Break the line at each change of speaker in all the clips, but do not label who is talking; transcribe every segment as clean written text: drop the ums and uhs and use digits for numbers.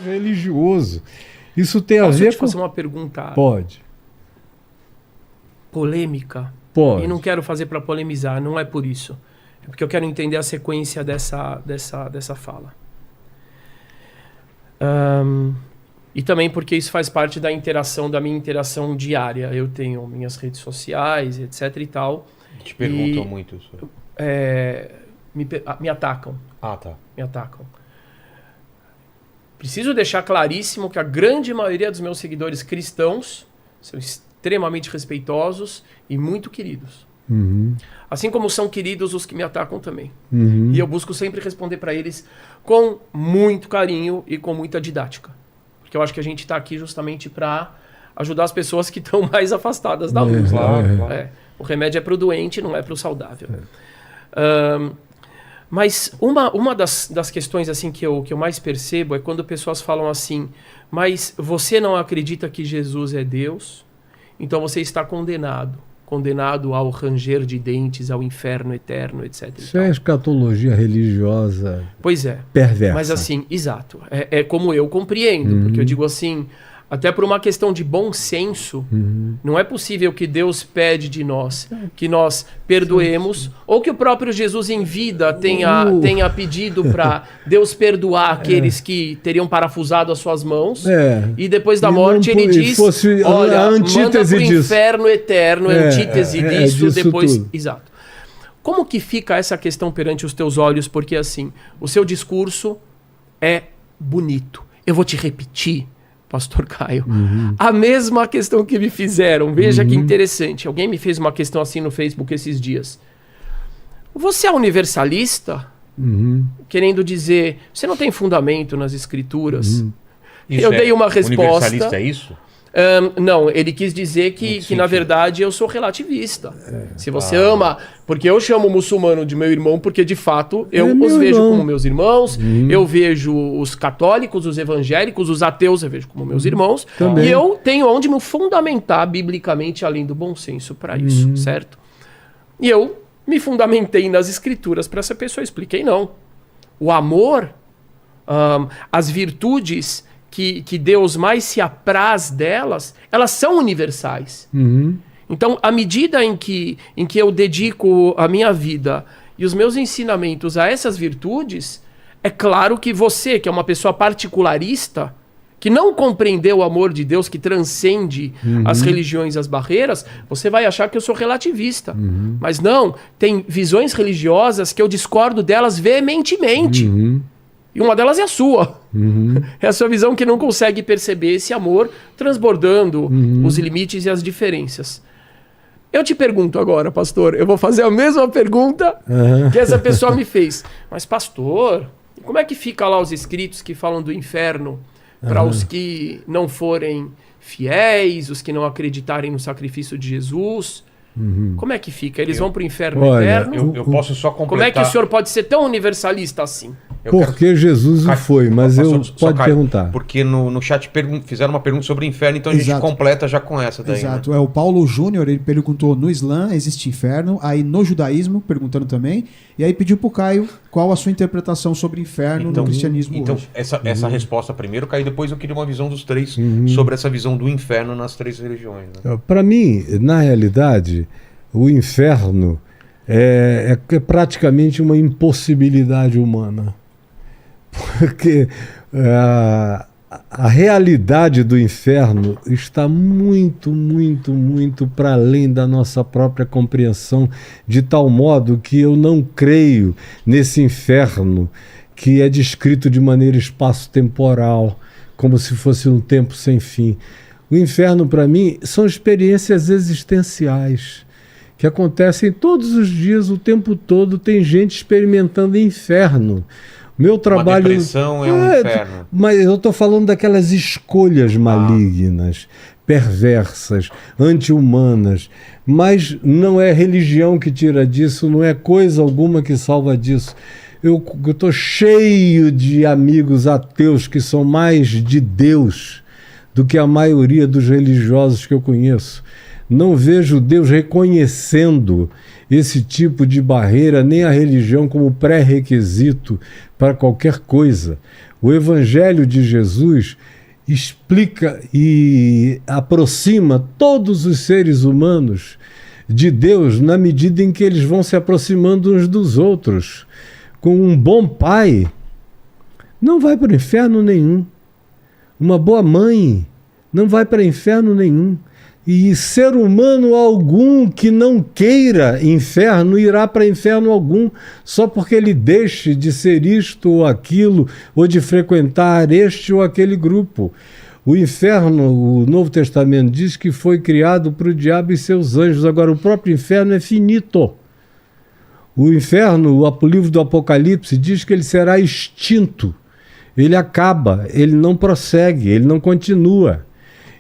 religioso. Isso tem a ver com...
Posso te fazer uma pergunta?
Pode.
Polêmica?
Pode.
E não quero fazer para polemizar, não é por isso. É porque eu quero entender a sequência dessa fala. E também porque isso faz parte da minha interação diária. Eu tenho minhas redes sociais, etc e tal.
Te perguntam muito isso.
Me atacam.
Ah, tá.
Me atacam. Preciso deixar claríssimo que a grande maioria dos meus seguidores cristãos são extremamente respeitosos e muito queridos.
Uhum.
Assim como são queridos os que me atacam também.
Uhum.
E eu busco sempre responder para eles com muito carinho e com muita didática. Porque eu acho que a gente está aqui justamente para ajudar as pessoas que estão mais afastadas da luz.
Claro.
O remédio é para o doente, não é para o saudável. Mas uma das questões assim que eu mais percebo é quando pessoas falam assim: mas você não acredita que Jesus é Deus? Então você está condenado ao ranger de dentes, ao inferno eterno, etc.
Isso é escatologia religiosa.
Pois é.
Perversa.
Mas assim, exato. É como eu compreendo, porque eu digo assim, até por uma questão de bom senso, não é possível que Deus pede de nós que nós perdoemos, ou que o próprio Jesus em vida tenha pedido para Deus perdoar aqueles que teriam parafusado as suas mãos, e depois da morte ele diz, olha, manda pro inferno eterno, antítese disso, depois... Tudo. Exato. Como que fica essa questão perante os teus olhos? Porque assim, o seu discurso é bonito. Eu vou te repetir, Pastor Caio, a mesma questão que me fizeram. Veja que interessante. Alguém me fez uma questão assim no Facebook esses dias. Você é universalista? Querendo dizer, você não tem fundamento nas escrituras? Eu dei uma resposta.
Universalista é isso?
Não, ele quis dizer que na verdade eu sou relativista. Se você ama, porque eu chamo o muçulmano de meu irmão, porque de fato eu os vejo como meus irmãos, eu vejo os católicos, os evangélicos, os ateus, eu vejo como meus irmãos,
Também.
e eu tenho onde me fundamentar biblicamente, além do bom senso, para isso, certo? E eu me fundamentei nas escrituras para essa pessoa, expliquei não. O amor, as virtudes que Deus mais se apraz delas, elas são universais. Então, à medida em que eu dedico a minha vida e os meus ensinamentos a essas virtudes, é claro que você, que é uma pessoa particularista, que não compreendeu o amor de Deus, que transcende as religiões e as barreiras, você vai achar que eu sou relativista. Mas não, tem visões religiosas que eu discordo delas veementemente. E uma delas é a sua. É a sua visão que não consegue perceber esse amor transbordando os limites e as diferenças. Eu te pergunto agora, pastor, eu vou fazer a mesma pergunta que essa pessoa me fez. Mas, pastor, como é que fica lá os escritos que falam do inferno para os que não forem fiéis, os que não acreditarem no sacrifício de Jesus? Como é que fica? Eles vão para o inferno eterno?
Eu posso só completar...
Como é que o senhor pode ser tão universalista assim?
Porque Jesus o foi, mas pode perguntar.
Porque no chat fizeram uma pergunta sobre o inferno, então a gente completa já com essa daí.
Exato,
né?
O Paulo Júnior, ele perguntou, no Islã existe inferno, aí no judaísmo, perguntando também, e aí pediu pro Caio qual a sua interpretação sobre inferno no cristianismo
então,
hoje.
Essa resposta primeiro, Caio, depois eu queria uma visão dos três sobre essa visão do inferno nas três religiões. Né?
Para mim, na realidade, o inferno é praticamente uma impossibilidade humana. Porque a realidade do inferno está muito, muito, muito para além da nossa própria compreensão, de tal modo que eu não creio nesse inferno que é descrito de maneira espaço-temporal, como se fosse um tempo sem fim. O inferno, para mim, são experiências existenciais que acontecem todos os dias, o tempo todo, tem gente experimentando inferno. Meu trabalho...
Uma depressão é um inferno.
Mas eu estou falando daquelas escolhas malignas, perversas, anti-humanas. Mas não é religião que tira disso, não é coisa alguma que salva disso. Eu estou cheio de amigos ateus que são mais de Deus do que a maioria dos religiosos que eu conheço. Não vejo Deus reconhecendo esse tipo de barreira, nem a religião como pré-requisito para qualquer coisa. O Evangelho de Jesus explica e aproxima todos os seres humanos de Deus na medida em que eles vão se aproximando uns dos outros. Com um bom pai, não vai para o inferno nenhum. Uma boa mãe não vai para inferno nenhum. E ser humano algum que não queira inferno irá para inferno algum, só porque ele deixe de ser isto ou aquilo, ou de frequentar este ou aquele grupo. O inferno, o Novo Testamento diz que foi criado para o diabo e seus anjos. Agora, o próprio inferno é finito. O inferno, o livro do Apocalipse, diz que ele será extinto. Ele acaba, ele não prossegue, ele não continua.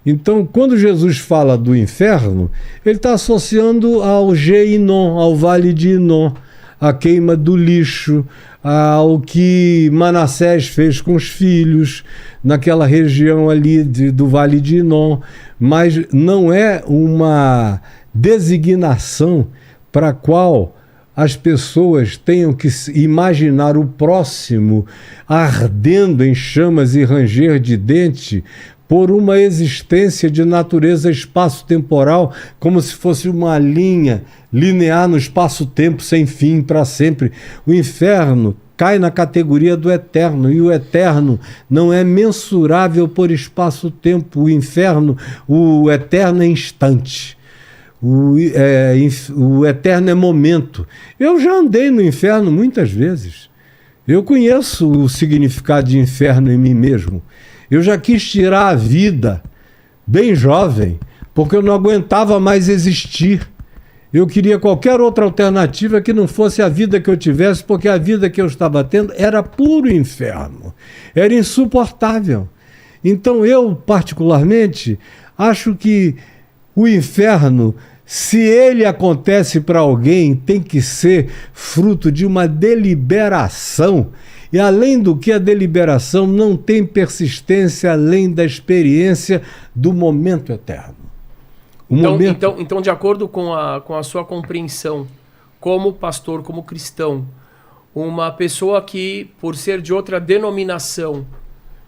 Então, quando Jesus fala do inferno, ele está associando ao Geinom, ao Vale de Inom, à queima do lixo, ao que Manassés fez com os filhos, naquela região ali do Vale de Inom. Mas não é uma designação para a qual as pessoas tenham que imaginar o próximo ardendo em chamas e ranger de dente por uma existência de natureza espaço-temporal, como se fosse uma linha linear no espaço-tempo sem fim para sempre. O inferno cai na categoria do eterno, e o eterno não é mensurável por espaço-tempo. O inferno, o eterno é instante. O eterno é momento. Eu já andei no inferno muitas vezes. Eu conheço o significado de inferno em mim mesmo. Eu já quis tirar a vida bem jovem, porque eu não aguentava mais existir. Eu queria qualquer outra alternativa que não fosse a vida que eu tivesse, porque a vida que eu estava tendo era puro inferno. Era insuportável. Então eu, particularmente, acho que o inferno, se ele acontece para alguém, tem que ser fruto de uma deliberação. E além do que a deliberação não tem persistência além da experiência do momento eterno.
Então, de acordo com a sua compreensão, como pastor, como cristão, uma pessoa que, por ser de outra denominação,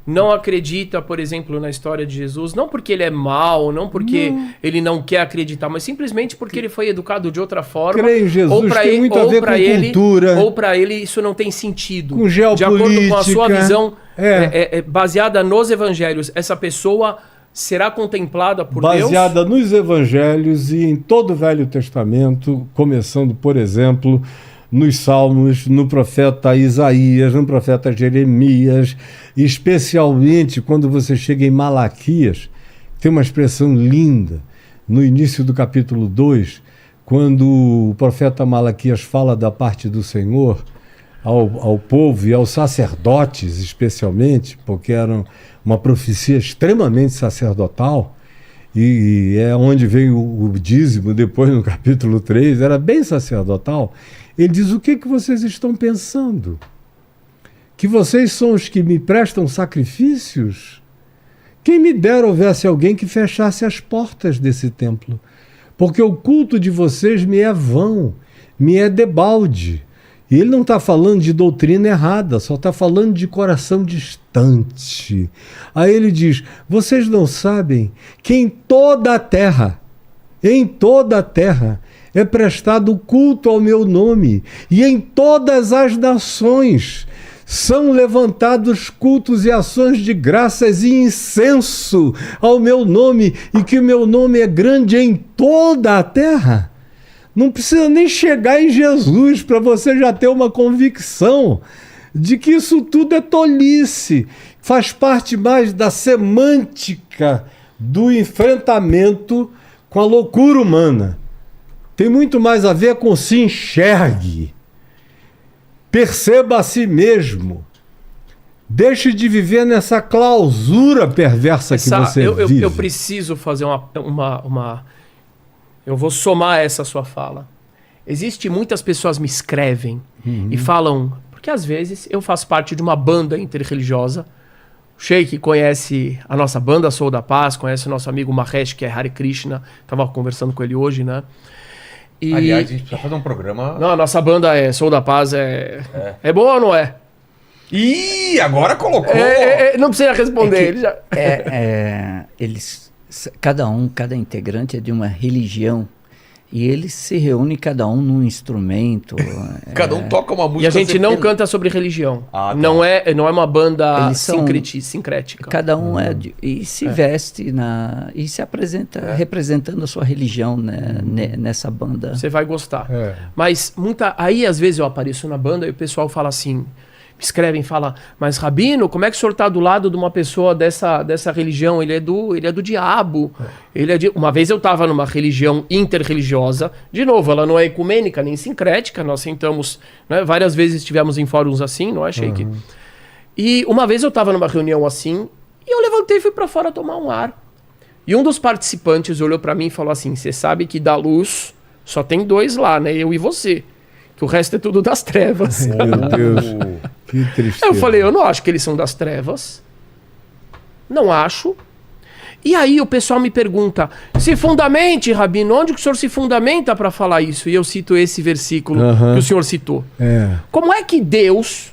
não acredita, por exemplo, na história de Jesus, não porque ele é mau, não porque ele não quer acreditar, mas simplesmente porque ele foi educado de outra forma.
Crê em Jesus, tem muito a ver com cultura.
Ou para ele isso não tem sentido.
Com geopolítica.
De acordo com a sua visão baseada nos evangelhos, essa pessoa será contemplada por Deus?
Baseada nos evangelhos e em todo o Velho Testamento, começando, por exemplo, nos Salmos, no profeta Isaías, no profeta Jeremias, especialmente quando você chega em Malaquias, tem uma expressão linda, no início do capítulo 2, quando o profeta Malaquias fala da parte do Senhor ao povo e aos sacerdotes especialmente, porque era uma profecia extremamente sacerdotal, e é onde vem o dízimo, depois no capítulo 3, era bem sacerdotal. Ele diz: o que vocês estão pensando? Que vocês são os que me prestam sacrifícios? Quem me dera houvesse alguém que fechasse as portas desse templo, porque o culto de vocês me é vão, me é debalde. E ele não está falando de doutrina errada, só está falando de coração distante. Aí ele diz: vocês não sabem que em toda a terra, é prestado culto ao meu nome, e em todas as nações são levantados cultos e ações de graças e incenso ao meu nome, e que o meu nome é grande em toda a terra. Não precisa nem chegar em Jesus para você já ter uma convicção de que isso tudo é tolice. Faz parte mais da semântica do enfrentamento com a loucura humana. Tem muito mais a ver com se enxergue. Perceba a si mesmo. Deixe de viver nessa clausura perversa que você vive.
Eu preciso fazer Eu vou somar essa sua fala. Muitas pessoas me escrevem e falam, porque às vezes eu faço parte de uma banda interreligiosa. O Sheik conhece a nossa banda Sou da Paz, conhece o nosso amigo Mahesh, que é Hare Krishna. Estava conversando com ele hoje, né? E...
Aliás, a gente precisa fazer um programa...
Não, a nossa banda Sou da Paz é boa ou não é?
Ih, agora colocou!
Não precisa responder. Ele já...
Cada integrante é de uma religião. E eles se reúnem cada um num instrumento.
Cada um toca uma música.
E a gente não canta sobre religião.
Ah, tá.
Não é uma banda
Eles são-
sincrética.
Cada um e se veste e se apresenta representando a sua religião, né, nessa banda.
Você vai gostar.
É.
Mas aí às vezes eu apareço na banda e o pessoal fala assim, me escrevem, fala, mas Rabino, como é que o senhor está do lado de uma pessoa dessa religião? Ele é do diabo. Uma vez eu estava numa religião interreligiosa, de novo, ela não é ecumênica nem sincrética, nós sentamos, né, várias vezes estivemos em fóruns assim, não é, Sheik? E uma vez eu estava numa reunião assim, e eu levantei e fui para fora tomar um ar. E um dos participantes olhou para mim e falou assim, você sabe que da luz só tem 2 lá, né, eu e você. Que o resto é tudo das trevas.
Meu Deus, que tristeza.
Eu falei, eu não acho que eles são das trevas. Não acho. E aí o pessoal me pergunta, se fundamente, Rabino, onde que o senhor se fundamenta para falar isso? E eu cito esse versículo que o senhor citou. Como é que Deus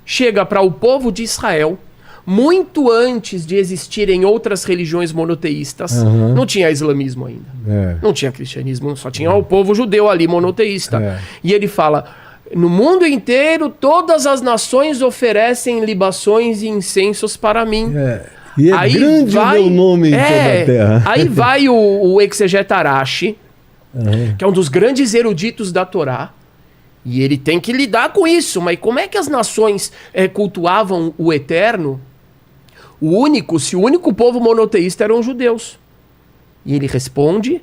chega para o povo de Israel, muito antes de existirem outras religiões monoteístas, não tinha islamismo ainda, não tinha cristianismo, só tinha o povo judeu ali monoteísta. E ele fala, no mundo inteiro todas as nações oferecem libações e incensos para mim.
E é aí grande o meu nome em toda a terra.
Aí vai o exegeta Arashi, que é um dos grandes eruditos da Torá, e ele tem que lidar com isso. Mas como é que as nações cultuavam o eterno? Se o único povo monoteísta eram os judeus. E ele responde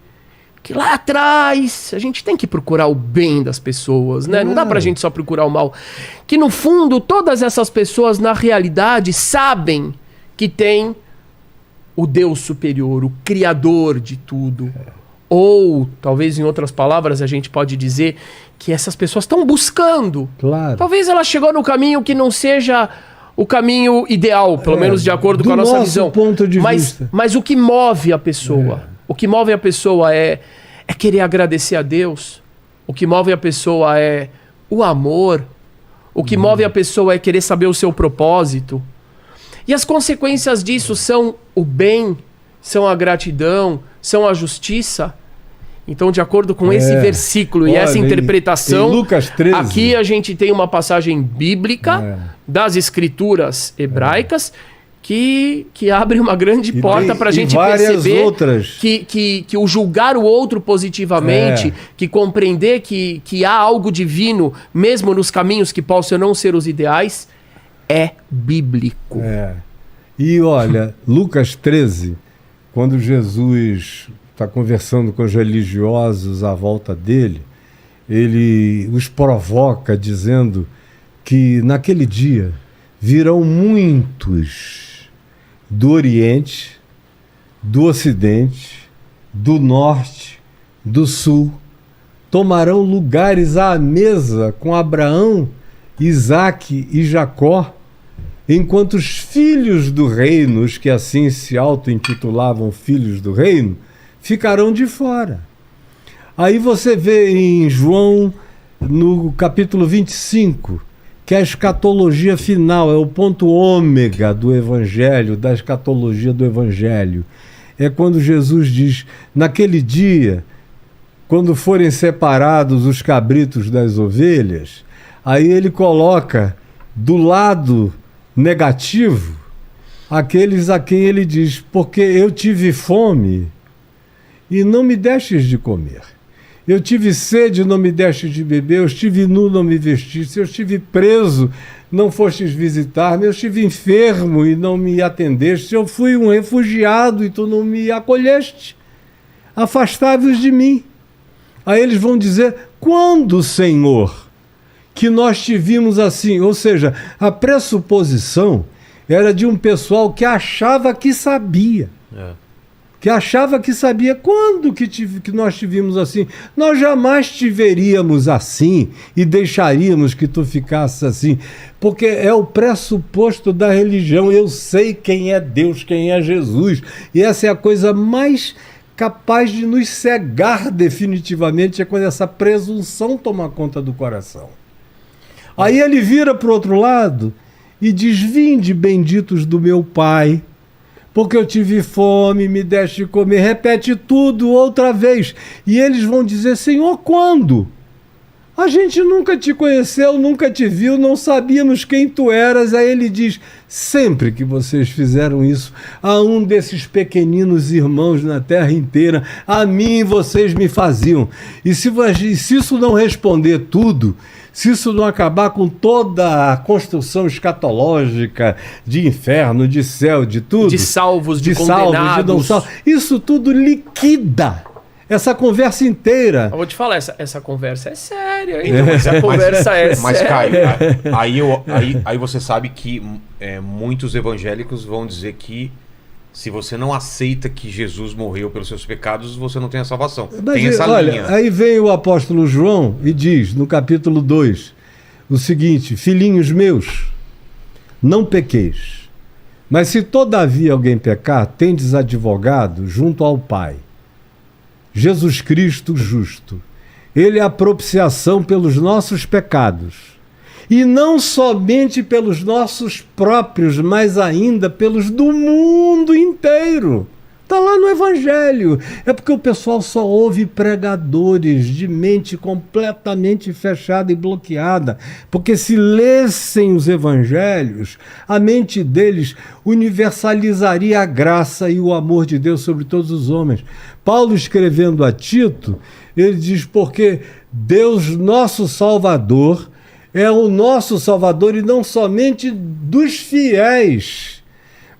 que lá atrás a gente tem que procurar o bem das pessoas, né? Não dá pra gente só procurar o mal. Que no fundo todas essas pessoas na realidade sabem que tem o Deus superior, o Criador de tudo. Ou, talvez em outras palavras, a gente pode dizer que essas pessoas estão buscando.
Claro.
Talvez ela chegou no caminho que não seja o caminho ideal, pelo menos de acordo com a nossa visão.
Ponto de vista.
Mas o que move a pessoa, o que move a pessoa é querer agradecer a Deus. O que move a pessoa é o amor. O que move a pessoa é querer saber o seu propósito. E as consequências disso são o bem, são a gratidão, são a justiça. Então, de acordo com esse versículo e essa interpretação,
em Lucas 13,
aqui a gente tem uma passagem bíblica das escrituras hebraicas que abre uma grande porta para a gente perceber que o julgar o outro positivamente, que compreender que há algo divino, mesmo nos caminhos que possam não ser os ideais, é bíblico.
E olha, Lucas 13, quando Jesus está conversando com os religiosos à volta dele, ele os provoca dizendo que naquele dia virão muitos do Oriente, do Ocidente, do Norte, do Sul, tomarão lugares à mesa com Abraão, Isaque e Jacó, enquanto os filhos do reino, os que assim se auto-intitulavam filhos do reino, ficarão de fora. Aí você vê em João, no capítulo 25, que a escatologia final é o ponto ômega do evangelho, da escatologia do evangelho. É quando Jesus diz, naquele dia, quando forem separados os cabritos das ovelhas, aí ele coloca do lado negativo aqueles a quem ele diz, porque eu tive fome e não me destes de comer. Eu tive sede e não me destes de beber. Eu estive nu, não me vestiste. Eu estive preso, não fostes visitar-me. Eu estive enfermo e não me atendeste. Eu fui um refugiado e tu não me acolheste. Afastai-vos de mim. Aí eles vão dizer, quando, Senhor, que nós te vimos assim? Ou seja, a pressuposição era de um pessoal que achava que sabia. Que achava que sabia. Quando que nós te vimos assim? Nós jamais te veríamos assim e deixaríamos que tu ficasses assim. Porque é o pressuposto da religião. Eu sei quem é Deus, quem é Jesus. E essa é a coisa mais capaz de nos cegar definitivamente é quando essa presunção toma conta do coração. Aí ele vira para o outro lado e diz: vinde, benditos do meu Pai, porque eu tive fome, me deste de comer. Repete tudo outra vez. E eles vão dizer: Senhor, quando? A gente nunca te conheceu, nunca te viu, não sabíamos quem tu eras. Aí ele diz: sempre que vocês fizeram isso a um desses pequeninos irmãos na terra inteira, a mim vocês me faziam. E se isso não responder tudo, se isso não acabar com toda a construção escatológica de inferno, de céu, de tudo,
De salvos, de
salvos,
condenados.
de não salvos, isso tudo liquida essa conversa inteira.
Eu vou te falar, essa conversa é séria, hein? Essa conversa é
Mas,
séria.
Caio, aí você sabe que muitos evangélicos vão dizer que se você não aceita que Jesus morreu pelos seus pecados, você não tem a salvação.
Mas,
tem essa
olha,
linha.
aí vem o apóstolo João e diz, no capítulo 2, o seguinte: filhinhos meus, não pequeis, mas se todavia alguém pecar, tendes advogado junto ao Pai, Jesus Cristo justo. Ele é a propiciação pelos nossos pecados. E não somente pelos nossos próprios, mas ainda pelos do mundo inteiro. Está lá no Evangelho. É porque o pessoal só ouve pregadores de mente completamente fechada e bloqueada. Porque se lessem os Evangelhos, a mente deles universalizaria a graça e o amor de Deus sobre todos os homens. Paulo, escrevendo a Tito, ele diz: porque Deus, nosso Salvador, é o nosso Salvador, e não somente dos fiéis,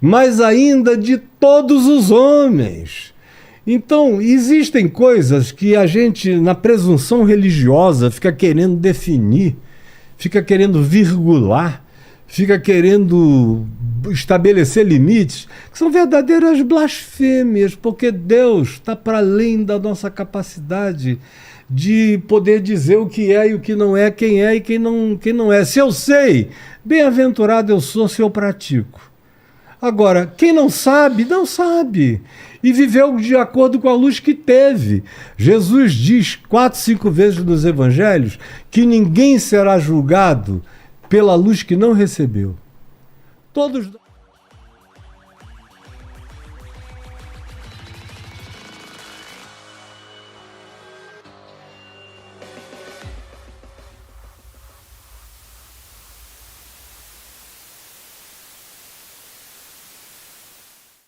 mas ainda de todos os homens. Então, existem coisas que a gente, na presunção religiosa, fica querendo definir, fica querendo virgular, fica querendo estabelecer limites, que são verdadeiras blasfêmias, porque Deus está para além da nossa capacidade de poder dizer o que é e o que não é, quem é e quem não é. Se eu sei, bem-aventurado eu sou se eu pratico. Agora, quem não sabe, não sabe. E viveu de acordo com a luz que teve. Jesus diz 4, 5 vezes nos evangelhos que ninguém será julgado pela luz que não recebeu. Todos